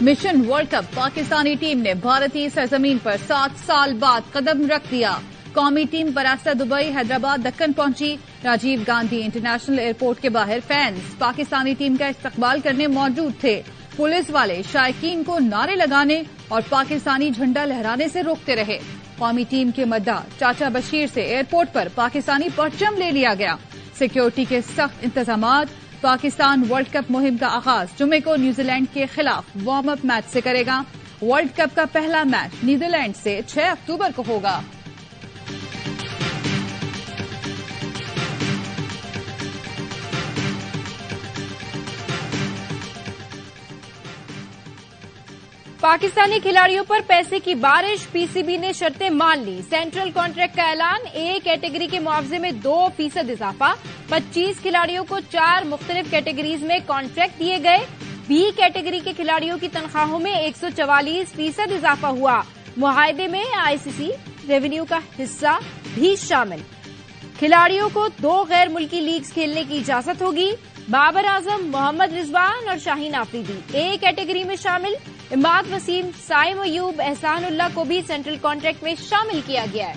Mission world cup Pakistani team ने भारतीय सरजमीन पर 7 साल बाद कदम रख दिया। कौमी टीम बरास्ता दुबई, हैदराबाद, दक्कन पहुंची। राजीव गांधी इंटरनेशनल एयरपोर्ट के बाहर फैंस पाकिस्तानी टीम का इस्तकबाल करने मौजूद थे। पुलिस वाले शायकीन को नारे लगाने और पाकिस्तानी झंडा लहराने से रोकते रहे। कौमी टीम के मद्दार चाचा बशीर से एयरपोर्ट पर पाकिस्तानी परचम ले लिया गया। सिक्योरिटी के सख्त इंतजामात। पाकिस्तान वर्ल्ड कप मुहिम का आगाज जुमे को न्यूजीलैंड के खिलाफ वार्म अप मैच से करेगा। वर्ल्ड कप का पहला मैच नीदरलैंड से 6 अक्टूबर को होगा। पाकिस्तानी खिलाड़ियों पर पैसे की बारिश, पीसीबी ने शर्तें मान ली। सेंट्रल कॉन्ट्रैक्ट का ऐलान, ए कैटेगरी के मुआवजे में 2% इजाफा। 25 खिलाड़ियों को 4 मुख्तलिफ कैटेगरीज में कॉन्ट्रैक्ट दिए गए। बी कैटेगरी के खिलाड़ियों की तनख्वाहों में 144% इजाफा हुआ। मुआहदे में आईसीसी रेवेन्यू का हिस्सा भी शामिल। खिलाड़ियों को 2 गैर मुल्की लीग्स खेलने की इजाजत होगी। बाबर आजम, मोहम्मद रिजवान और शाहीन आफरीदी ए कैटेगरी में शामिल। इमाद वसीम, साइम अयूब, एहसानुल्लाह को भी सेंट्रल कॉन्ट्रैक्ट में शामिल किया गया है।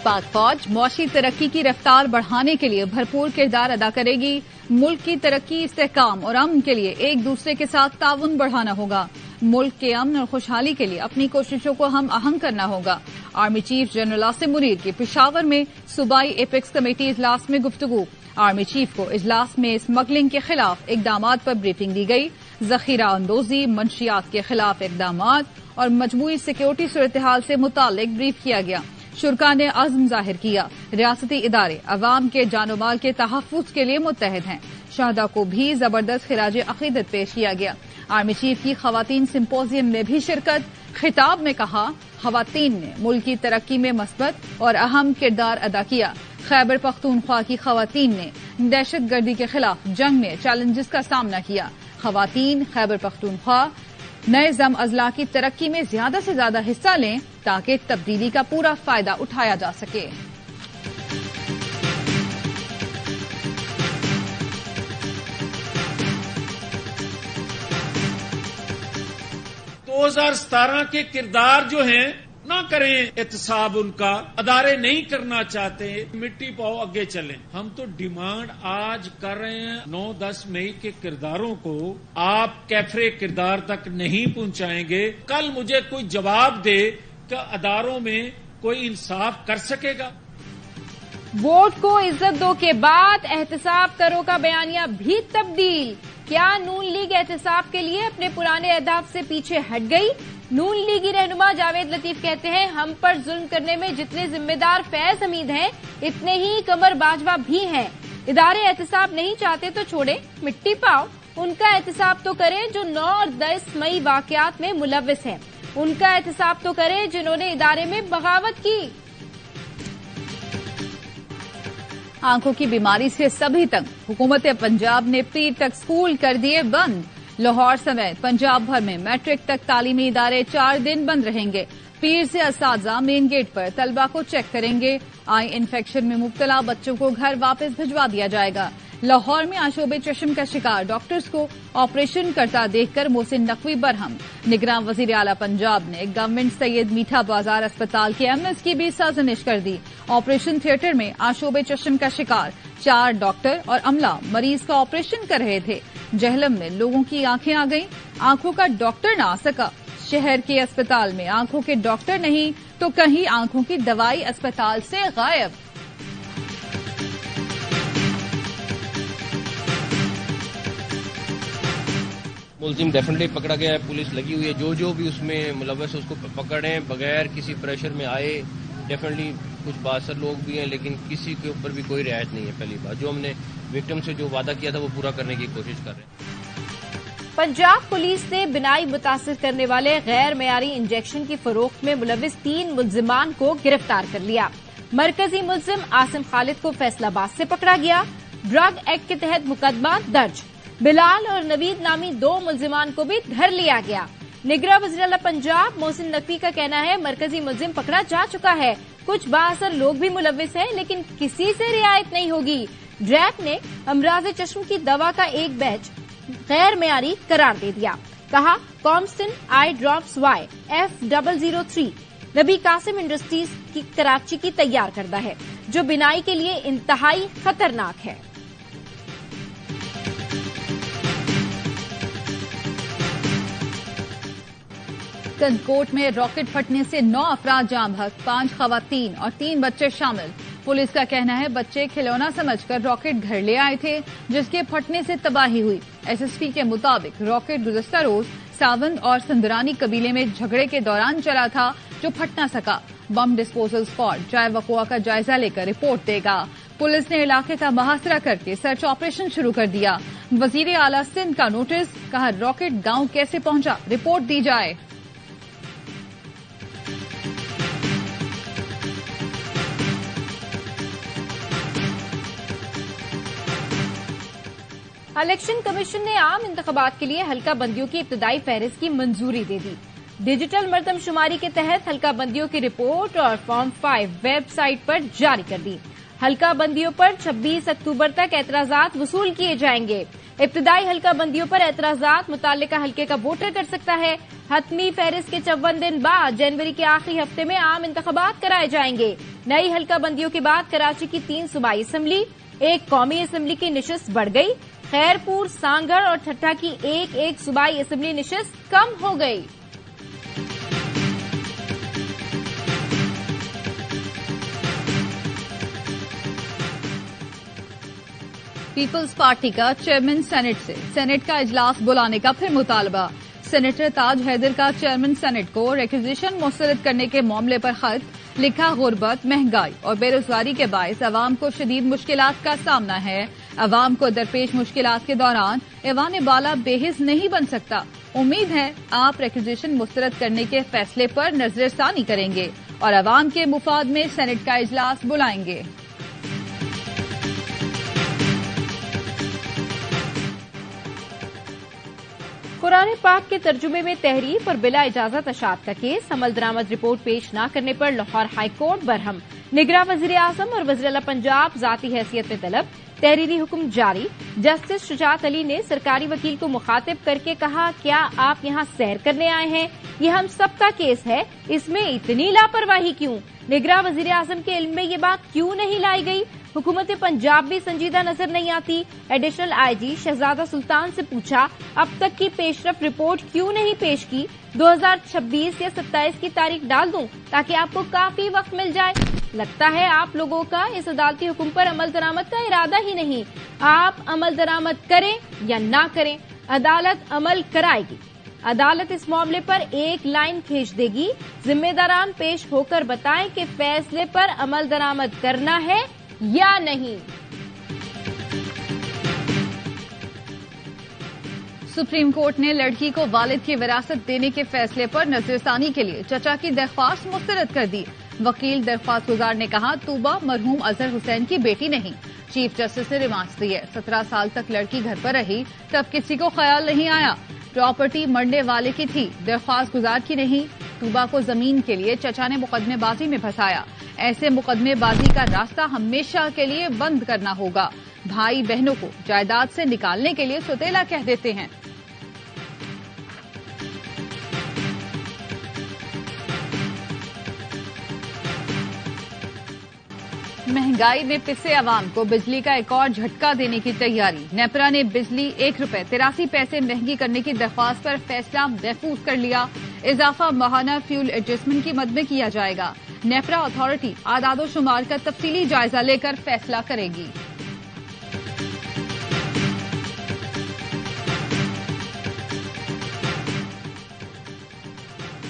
पाक फौज मौशी तरक्की की रफ्तार बढ़ाने के लिए भरपूर किरदार अदा करेगी। मुल्क की तरक्की, इस्तेहकाम और अमन के लिए एक दूसरे के साथ ताउन बढ़ाना होगा। मुल्क के अमन और खुशहाली के लिए अपनी कोशिशों को हम आहंग करना होगा। Army chief general Asim Munir की पेशावर में सूबाई एपेक्स कमेटी इजलास में गुफ्तगू। आर्मी चीफ को इजलास में स्मगलिंग के खिलाफ इकदामात पर ब्रीफिंग दी गई। जखीरा अंदोजी, मंशियात के खिलाफ इकदामात और मजमूई सिक्योरिटी सूरत हाल से मुतालिक ब्रीफ किया गया। शुरा ने अज़्म जाहिर किया। रियासती इदारे अवाम के जानो माल के तहफ़्फ़ुज़ के लिए मुत्तहिद हैं। शहदा को भी जबरदस्त खिराज अकीदत पेश किया गया। आर्मी चीफ की खवातीन सिंपोजियम में भी शिरकत। खिताब में कहा, खवातीन ने मुल्क की तरक्की में मस्बत और अहम किरदार अदा किया। खैबर पख्तूनख्वा की खवातीन ने दहशत गर्दी के खिलाफ जंग में चैलेंजेस का सामना किया। खवातीन खैबर पख्तूनख्वा नए जम अजला की तरक्की में ज्यादा से ज्यादा हिस्सा लें ताकि तब्दीली का पूरा फायदा उठाया जा सके। दो 2017 के किरदार जो हैं ना करें एहतसाब, उनका अदारे नहीं करना चाहते, मिट्टी पाओ आगे चलें। हम तो डिमांड आज कर रहे हैं 9-10 मई के किरदारों को आप कैफरे किरदार तक नहीं पहुंचाएंगे। कल मुझे कोई जवाब दे कि अदारों में कोई इंसाफ कर सकेगा। वोट को इज्जत दो के बाद एहतसाब करो का बयानिया भी तब्दील। क्या नून लीग एहतसाब के लिए अपने पुराने अहदाफ से पीछे हट गई? नून लीगी रहनुमा जावेद लतीफ कहते हैं, हम पर जुल्म करने में जितने जिम्मेदार फैज हमीद हैं, इतने ही कमर बाजवा भी हैं। इदारे एहतसाब नहीं चाहते तो छोड़े, मिट्टी पाओ। उनका एहतसाब तो करें जो 9 और 10 मई वाकयात में मुलव्विस हैं। उनका एहतसाब तो करें जिन्होंने इदारे में बगावत की। आंखों की बीमारी से सभी तंग। हुकूमत पंजाब ने पीर तक स्कूल कर दिए बंद। लाहौर समेत पंजाब भर में मैट्रिक तक तालीमी इदारे 4 दिन बंद रहेंगे। पीर से असातिज़ा मेन गेट पर तलबा को चेक करेंगे। आई इन्फेक्शन में मुब्तला बच्चों को घर वापस भिजवा दिया जाएगा। लाहौर में आशोबे चश्म का शिकार डॉक्टर्स को ऑपरेशन करता देखकर मोहसिन नकवी बरहम। निगरान वजीर आला पंजाब ने गवर्नमेंट सैयद मीठा बाजार अस्पताल के एमएस की भी साजिश कर दी। ऑपरेशन थिएटर में आशोबे चश्म का शिकार 4 डॉक्टर और अमला मरीज का ऑपरेशन कर रहे थे। जहलम में लोगों की आंखें आ गईं। आंखों का डॉक्टर न आ सका। शहर के अस्पताल में आंखों के डॉक्टर नहीं तो कहीं आंखों की दवाई अस्पताल से गायब। मुलजिम डेफिनेटली पकड़ा गया है, पुलिस लगी हुई है। जो भी उसमें मुलव्वस है उसको पकड़ें बगैर किसी प्रेशर में आए। डेफिनेटली कुछ बासर लोग भी हैं लेकिन किसी के ऊपर भी कोई रियायत नहीं है। पहली बात, जो हमने विक्टिम से जो वादा किया था वो पूरा करने की कोशिश कर रहे हैं। पंजाब पुलिस ने बिनाई मुतासिर करने वाले गैर मयारी इंजेक्शन की फरोख्त में मुलव्विस 3 मुलजिमान को गिरफ्तार कर लिया। मरकजी मुलजिम आसिम खालिद को फैसलाबाद से पकड़ा गया। ड्रग एक्ट के तहत मुकदमा दर्ज। बिलाल और नवीद नामी 2 मुलजिमान को भी धर लिया गया। निगरान वज़ीर-ए-आला पंजाब मोहसिन नकवी का कहना है, मरकजी मुलजिम पकड़ा जा चुका है। कुछ बाअसर लोग भी मुलव्विस हैं लेकिन किसी से रियायत नहीं होगी। ड्रैक ने अमराज चश्म की दवा का एक बैच गैर मेयारी करार दे दिया। कहा कॉम्स्टन आई ड्रॉप्स वाई F003 नबी कासिम इंडस्ट्रीज की कराची की तैयार करदा है, जो बिनाई के लिए इंतहाई खतरनाक है। कनकोट में रॉकेट फटने से 9 अफराद जाम बहक, 5 खवातीन और 3 बच्चे शामिल। पुलिस का कहना है बच्चे खिलौना समझकर रॉकेट घर ले आए थे, जिसके फटने से तबाही हुई। एसएसपी के मुताबिक रॉकेट गुज़श्ता रोज सावंद और सुंदरानी कबीले में झगड़े के दौरान चला था, जो फट न सका। बम डिस्पोजल स्क्वाड जाए वक़ुआ का जायजा लेकर रिपोर्ट देगा। पुलिस ने इलाके का मुहासरा करके सर्च ऑपरेशन शुरू कर दिया। वजीर आला सिंध का नोटिस, कहा रॉकेट गांव कैसे पहुंचा, रिपोर्ट दी जाए। इलेक्शन कमीशन ने आम इंतखाबात के लिए हल्का बंदियों की इब्तदाई फहरिस्त की मंजूरी दे दी। डिजिटल मरदमशुमारी के तहत हल्का बंदियों की रिपोर्ट और फॉर्म 5 वेबसाइट पर जारी कर दी। हल्का बंदियों पर 26 अक्टूबर तक एतराजात वसूल किए जाएंगे। इब्तदाई हल्का बंदियों पर एतराजात मुतालिका हल्के का वोटर कर सकता है। हतमी फहरिस्त के 54 दिन बाद जनवरी के आखिरी हफ्ते में आम इंतखाबात कराए जाएंगे। नई हल्का बंदियों के बाद कराची की 3 सूबाई असम्बली, 1 कौमी असम्बली की निशिस्त बढ़ गई। खैरपुर, सांगड़ और ठट्ठा की एक सूबाई असम्बली निशिस्त कम हो गई। पीपल्स पार्टी का चेयरमैन सेनेट से सेनेट का इजलास बुलाने का फिर मुतालबा। सेनेटर ताज हैदर का चेयरमैन सेनेट को रिक्विजिशन मुस्तरद करने के मामले पर खत लिखा। गुर्बत, महंगाई और बेरोजगारी के बायस अवाम को शदीद मुश्किलात का सामना है। अवाम को दरपेश मुश्किलात के दौरान ऐवान बाला बेहिस नहीं बन सकता। उम्मीद है आप रिक्विजिशन मुस्तरद करने के फैसले पर नजरसानी करेंगे और अवाम के मुफाद में सेनेट का इजलास बुलाएंगे। कुरान पाक के तर्जुमे में तहरीफ और बिला इजाजत अशात का केस, अमल दरामद रिपोर्ट पेश न करने पर लाहौर हाई कोर्ट बरहम। निगरां वज़ीर आज़म और वज़ीर आला पंजाब जाती हैसियत में तलब, तहरीरी हुक्म जारी। जस्टिस शुजात अली ने सरकारी वकील को मुखातिब करके कहा, क्या आप यहाँ सैर करने आए हैं? ये हम सबका केस है, इसमें इतनी लापरवाही क्यों? निगरां वज़ीर आज़म के इल्म में ये बात क्यों नहीं लाई गई? हुकूमत पंजाब भी संजीदा नजर नहीं आती। एडिशनल आईजी शहजादा सुल्तान से पूछा, अब तक की पेशरफ रिपोर्ट क्यों नहीं पेश की? 2026 या 27 की तारीख डाल दूं ताकि आपको काफी वक्त मिल जाए। लगता है आप लोगों का इस अदालती हुक्म पर अमल दरामद का इरादा ही नहीं। आप अमल दरामद करें या ना करें, अदालत अमल कराएगी। अदालत इस मामले पर एक लाइन खींच देगी। जिम्मेदारान पेश होकर बताएं कि फैसले पर अमल दरामद करना है या नहीं। सुप्रीम कोर्ट ने लड़की को वालिद की विरासत देने के फैसले पर नजरसानी के लिए चचा की दरख्वास्त मुस्तरद कर दी। वकील दरख्वास्त गुजार ने कहा, तूबा मरहूम अजहर हुसैन की बेटी नहीं। चीफ जस्टिस ने रिमांड दी है। 17 साल तक लड़की घर पर रही, तब किसी को ख्याल नहीं आया। प्रॉपर्टी मरने वाले की थी, दरख्वास्त गुजार की नहीं। तूबा को जमीन के लिए चचा ने मुकदमेबाजी में फंसाया। ऐसे मुकदमेबाजी का रास्ता हमेशा के लिए बंद करना होगा। भाई बहनों को जायदाद से निकालने के लिए सुतेला कह देते हैं। महंगाई में पिसे अवाम को बिजली का एक और झटका देने की तैयारी। नेपरा ने बिजली 1 रुपए 83 पैसे महंगी करने की दरख्वास्त पर फैसला महफूज कर लिया। इजाफा माहाना फ्यूल एडजस्टमेंट की मद में किया जाएगा। नेपरा अथॉरिटी आदादो शुमार का तफसीली जायजा लेकर फैसला करेगी।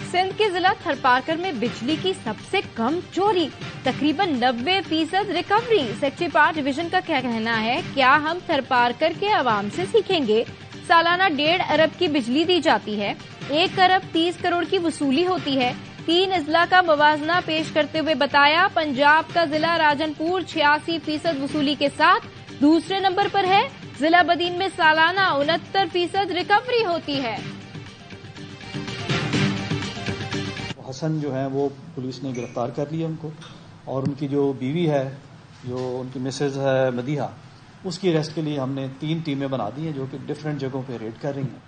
सिंध के जिला थरपारकर में बिजली की सबसे कम चोरी, तकरीबन 90% रिकवरी। सेक्रेटरी पार डिवीजन का क्या कहना है, क्या हम थरपारकर के अवाम से सीखेंगे? सालाना 1.5 अरब की बिजली दी जाती है, 1 अरब 30 करोड़ की वसूली होती है। 3 अजला का मुवाजना पेश करते हुए बताया, पंजाब का जिला राजनपुर 86% वसूली के साथ दूसरे नंबर पर है। जिला बदीन में सालाना 69% रिकवरी होती है। हसन जो है वो पुलिस ने गिरफ्तार कर लिया उनको, और उनकी जो बीवी है, जो उनकी मिसेज है मदीहा, اس کی ریسٹ کے لیے ہم نے 3 ٹیمیں بنا دی ہیں جو کہ ڈفرینٹ جگہوں پہ ریڈ کر رہی ہیں.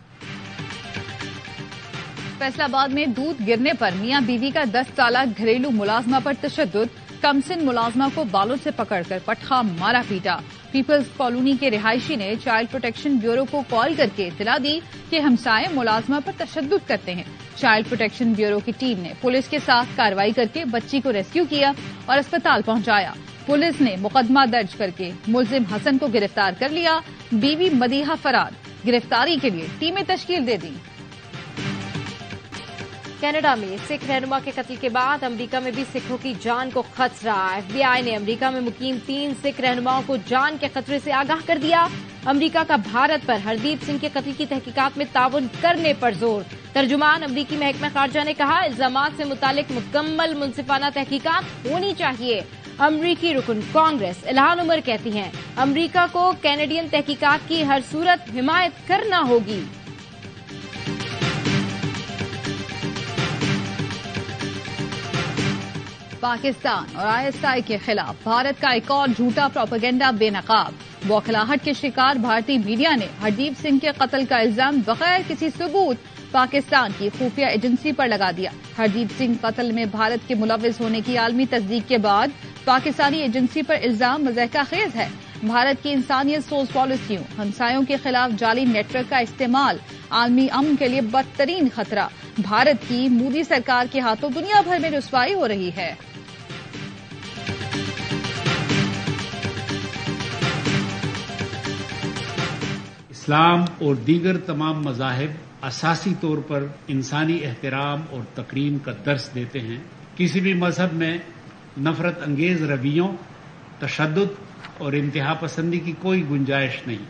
فیصل آباد میں دودھ گرنے پر میاں بیوی کا 10 سالہ گھریلو ملازمہ پر تشدد. کمسن ملازمہ کو بالوں سے پکڑ کر پٹخا مارا پیٹا. پیپلز کالونی کے رہائشی نے چائلڈ پروٹیکشن بیورو کو کال کر کے اطلاع دی کہ ہمسائے ملازمہ پر تشدد کرتے ہیں. چائلڈ پروٹیکشن بیورو کی ٹیم نے پولیس کے ساتھ کارروائی کر کے بچی کو ریسکیو کیا اور اسپتال پہنچایا. پولیس نے مقدمہ درج کر کے ملزم حسن کو گرفتار کر لیا. بیوی مدیحہ فرار. گرفتاری کے لیے ٹیمیں تشکیل دے دی. کینیڈا میں سکھ رہنما کے قتل کے بعد امریکہ میں بھی سکھوں کی جان کو خطرہ. ایف بی آئی نے امریکہ میں مقیم 3 سکھ رہنماؤں کو جان کے خطرے سے آگاہ کر دیا. امریکہ کا بھارت پر ہردیپ سنگھ کے قتل کی تحقیقات میں تعاون کرنے پر زور. ترجمان امریکی محکمہ خارجہ نے کہا الزامات سے متعلق مکمل منصفانہ تحقیقات ہونی چاہیے. امریکی رکن کانگریس الہان عمر کہتی ہیں امریکہ کو کینیڈین تحقیقات کی ہر صورت حمایت کرنا ہوگی. پاکستان اور ISI کے خلاف بھارت کا ایک اور جھوٹا پروپیگنڈا بے نقاب. بوکھلاہٹ کے شکار بھارتی میڈیا نے ہردیپ سنگھ کے قتل کا الزام بغیر کسی ثبوت پاکستان کی خفیہ ایجنسی پر لگا دیا. ہردیپ سنگھ قتل میں بھارت کے ملوث ہونے کی عالمی تصدیق کے بعد پاکستانی ایجنسی پر الزام مضحکہ خیز ہے. بھارت کی انسانیت سوز پالیسیوں ہمسایوں کے خلاف جعلی نیٹ ورک کا استعمال عالمی امن کے لیے بدترین خطرہ. بھارت کی مودی سرکار کے ہاتھوں دنیا بھر میں رسوائی ہو رہی ہے. اسلام اور دیگر تمام مذاہب اساسی طور پر انسانی احترام اور تکریم کا درس دیتے ہیں. کسی بھی مذہب میں نفرت انگیز رویوں، تشدد اور انتہا پسندی کی کوئی گنجائش نہیں.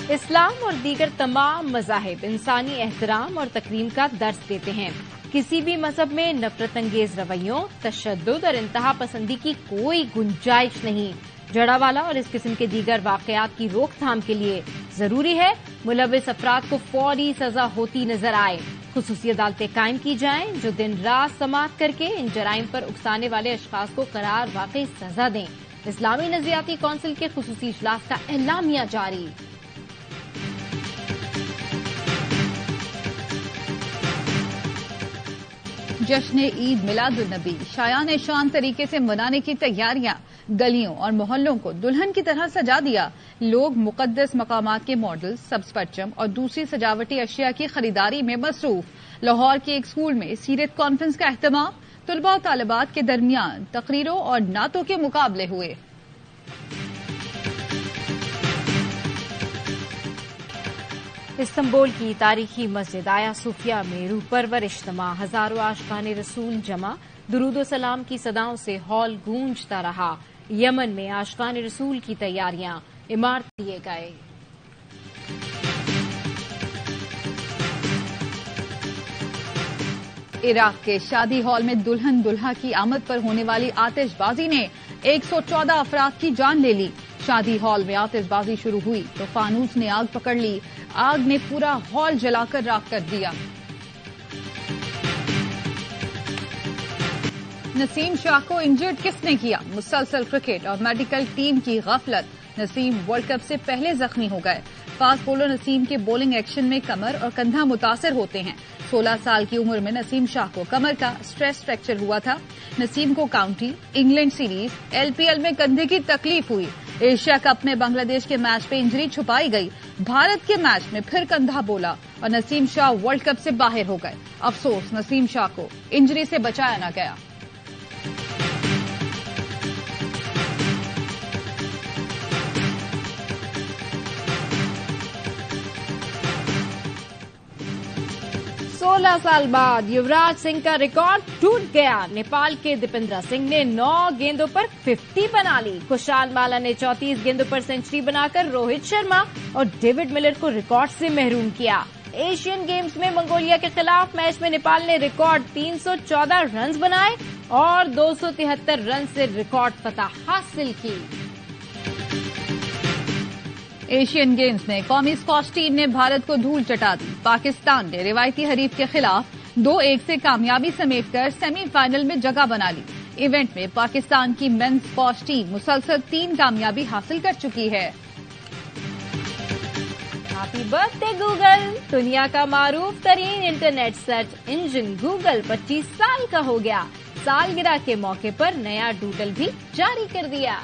اسلام اور دیگر تمام مذاہب انسانی احترام اور تکریم کا درس دیتے ہیں. کسی بھی مذہب میں نفرت انگیز رویوں، تشدد اور انتہا پسندی کی کوئی گنجائش نہیں. جڑا والا اور اس قسم کے دیگر واقعات کی روک تھام کے لیے ضروری ہے ملوث افراد کو فوری سزا ہوتی نظر آئے. خصوصی عدالتیں قائم کی جائیں جو دن رات سماعت کر کے ان جرائم پر اکسانے والے اشخاص کو قرار واقعی سزا دیں. اسلامی نظریاتی کونسل کے خصوصی اجلاس کا اعلامیہ جاری. جشن عید میلاد النبی شایان شان طریقے سے منانے کی تیاریاں. گلیوں اور محلوں کو دلہن کی طرح سجا دیا. لوگ مقدس مقامات کے ماڈل، سبز پرچم اور دوسری سجاوٹی اشیاء کی خریداری میں مصروف. لاہور کے ایک اسکول میں سیرت کانفرنس کا اہتمام. طلباء و طالبات کے درمیان تقریروں اور نعتوں کے مقابلے ہوئے. استنبول کی تاریخی مسجد آیا صوفیہ میں روح پرور اجتماع. ہزاروں عاشقان رسول جمع. درود و سلام کی صداؤں سے ہال گونجتا رہا. یمن میں عاشقان رسول کی تیاریاں. عمارت دیے گئے. عراق کے شادی ہال میں دلہن دلہا کی آمد پر ہونے والی آتش بازی نے 114 افراد کی جان لے لی. شادی ہال میں آتش بازی شروع ہوئی تو فانوس نے آگ پکڑ لی. آگ نے پورا ہال جلا کر راکھ کر دیا. نسیم شاہ کو انجرڈ کس نے کیا؟ مسلسل کرکٹ اور میڈیکل ٹیم کی غفلت. نسیم ورلڈ کپ سے پہلے زخمی ہو گئے. فاسٹ بولر نسیم کے بولنگ ایکشن میں کمر اور کندھا متاثر ہوتے ہیں. 16 سال کی عمر میں نسیم شاہ کو کمر کا اسٹریس فریکچر ہوا تھا. نسیم کو کاؤنٹی، انگلینڈ سیریز، LPL میں کندھے کی تکلیف ہوئی. ایشیا کپ میں بنگلہ دیش کے میچ پہ انجری چھپائی گئی. بھارت کے میچ میں پھر کندھا بولا اور نسیم شاہ ورلڈ کپ سے باہر ہو گئے. افسوس نسیم شاہ کو انجری سے بچایا نہ گیا. سولہ سال بعد یوراج سنگھ کا ریکارڈ ٹوٹ گیا. نیپال کے دیپندرا سنگھ نے 9 گیندوں پر 50 بنا لی. کشال مالا نے 34 گیندوں پر سینچری بنا کر روہت شرما اور ڈیوڈ ملر کو ریکارڈ سے محروم کیا. ایشین گیمز میں منگولیا کے خلاف میچ میں نیپال نے ریکارڈ 314 رنز بنائے اور 273 رن سے ریکارڈ فتح حاصل کی. ایشین گیمز میں قومی اسکواش ٹیم نے بھارت کو دھول چٹا دی. پاکستان نے روایتی حریف کے خلاف 2-1 سے کامیابی سمیٹ کر سیمی فائنل میں جگہ بنا لی. ایونٹ میں پاکستان کی مینز فوج ٹیم مسلسل 3 کامیابی حاصل کر چکی ہے۔ Happy birth day Google! دنیا کا معروف ترین انٹرنیٹ سرچ انجن گوگل 25 سال کا ہو گیا۔ سالگرہ کے موقع پر نیا ڈوڈل بھی جاری کر دیا۔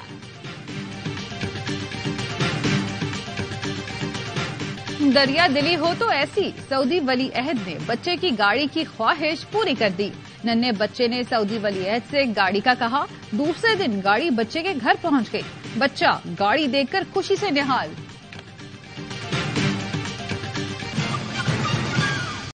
دریا دلی ہو تو ایسی، سعودی ولی عہد نے بچے کی گاڑی کی خواہش پوری کر دی۔ ننھے بچے نے سعودی ولی عہد سے گاڑی کا کہا، دوسرے دن گاڑی بچے کے گھر پہنچ گئی۔ بچہ گاڑی دیکھ کر خوشی سے نہال۔